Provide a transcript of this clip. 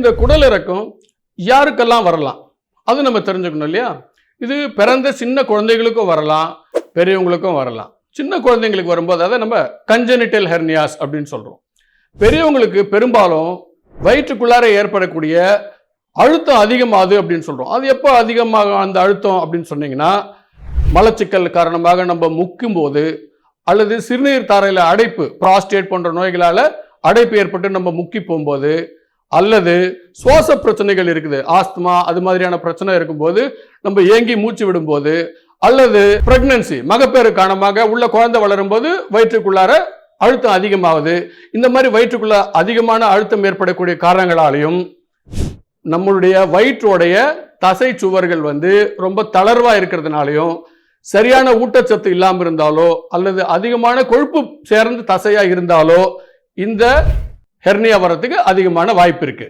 இந்த குடல் இறக்கம் யாருக்கெல்லாம் வரலாம் அது நம்ம தெரிஞ்சுக்கணும் இல்லையா. இது பிறந்த சின்ன குழந்தைகளுக்கும் வரலாம், பெரியவங்களுக்கும் வரலாம். சின்ன குழந்தைங்களுக்கு வரும்போது அதை நம்ம கன்ஜெனிட்டல் ஹெர்னியாஸ் அப்படின்னு சொல்றோம். பெரியவங்களுக்கு பெரும்பாலும் வயிற்றுக்குள்ளார ஏற்படக்கூடிய அழுத்தம் அதிகமாகுது அப்படின்னு சொல்றோம். அது எப்போ அதிகமாக அந்த அழுத்தம் அப்படின்னு சொன்னீங்கன்னா, மலச்சிக்கல் காரணமாக நம்ம முக்கும் போது, அல்லது சிறுநீர் தாரையில அடைப்பு, பிராஸ்டேட் போன்ற நோய்களால அடைப்பு ஏற்பட்டு நம்ம முக்கி போகும்போது, அல்லது சுவாச பிரச்சனைகள் இருக்குது, ஆஸ்துமா அது மாதிரியான பிரச்சனை இருக்கும்போது நம்ம ஏங்கி மூச்சு விடும்போது, அல்லது பிரெக்னன்சி மகப்பேறு காரணமாக உள்ள குழந்தை வளரும் போது வயிற்றுக்குள்ளார அழுத்தம் அதிகமாகுது. இந்த மாதிரி வயிற்றுக்குள்ள அதிகமான அழுத்தம் ஏற்படக்கூடிய காரணங்களாலையும் நம்மளுடைய வயிற்றுடைய தசை சுவர்கள் ரொம்ப தளர்வா இருக்கிறதுனாலையும், சரியான ஊட்டச்சத்து இல்லாமல் இருந்தாலோ அல்லது அதிகமான கொழுப்பு சேர்ந்த தசையா இருந்தாலோ இந்த ஹெர்னியா வரதுக்கு அதிகமான வாய்ப்பு இருக்கு.